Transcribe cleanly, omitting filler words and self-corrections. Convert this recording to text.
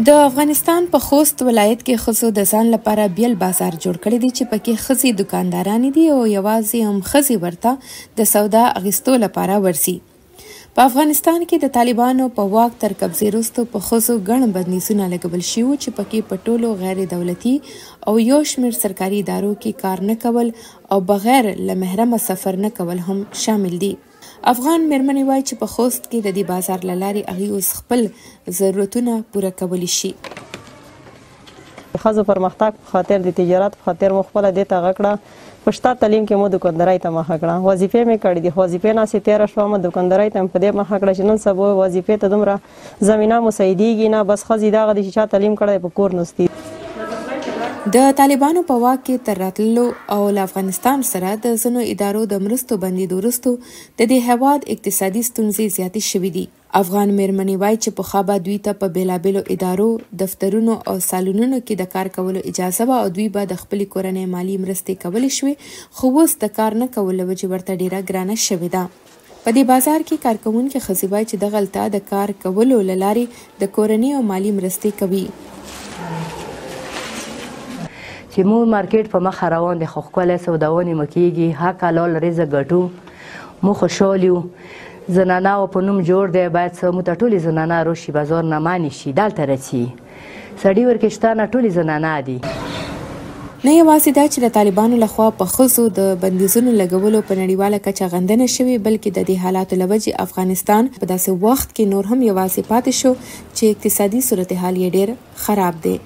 د افغانستان په خوست ولایت کې ښځو د ځان لپاره بیل بازار جوړ کړی دی چې پکې ښځې دکاندارانې دي او یوازې هم ښځې ورته د سودا اخیستو لپاره ورځي. په افغانستان کې د طالبانو په واک تر قبضې وروسته په ښځو ګڼ بندیزونه لګول شوي وو چې پکې په ټولو غیر دولتي او یو شمېر سرکاري ادارو کې کار نه کول او بغیر له محرمه سفر نه کول هم شامل دي. افغان میرمنې وایي چې په خوست کې د دې بازار له لارې هغوی اوس خپل ضرورتونه پوره کولی شي. ښځو پرمختګ په خاطر د تجارت په خاطر مو خپله دې ته غږ کړه. په شته تعلیم کې مو دوکاندارۍ ته مخه کړه. وظیفې مې کړې دي، وظیفې ناسې تېره شوه، دوکاندارۍ ته مې په دې مخه کړه چې نن سبا وظیفې ته دومره زمینه مساعدېږي نه. بس ښځې دغه دي چې چا تعلیم کړی په کور نستي. د طالبانو په واک کې تر راتللو او له افغانستان سره د ځینو ادارو د مرستو بندېدو وروسته د دې هېواد اقتصادي ستونزې زیاتې شوي دي. افغان میرمنې وایي چې پخوا به دوی ته په بېلابېلو ادارو، دفترونو او سالونونو کې د کار کولو اجازه وه او دوی به د خپلې کورنۍ مالي مرستې کولی شوې، خو اوس د کار نه کولو له وجې ورته ډېره ګرانه شوې ده. په دې بازار کې کارکوونکې ښځې وایي چې دغلته د کار کولو له لارې د کورنۍ او مالي مرستې کوي. چې مو مارکیټ په مخه روان دی، خو ښکلی سوداونې مو کېږي، حق حلال رزق ګټو، مو خوشحال یو. زنانهو په نوم جوړ دی، باید څه موږ ته ټولې زنانه راشي، بازار نه منې شي، دلته رسي. سړي ورکې شته نه، ټولې زنانه دي. نه یوازې دا چې د طالبانو لخوا په ښځو د بندیزونو لګولو په نړیواله کچه غندنه شوې، بلکې د دې حالاتو له وجې افغانستان په داسې وخت کې نور هم یوازې پاتې شو چې اقتصادي صورتحال یې ډېر خراب دی.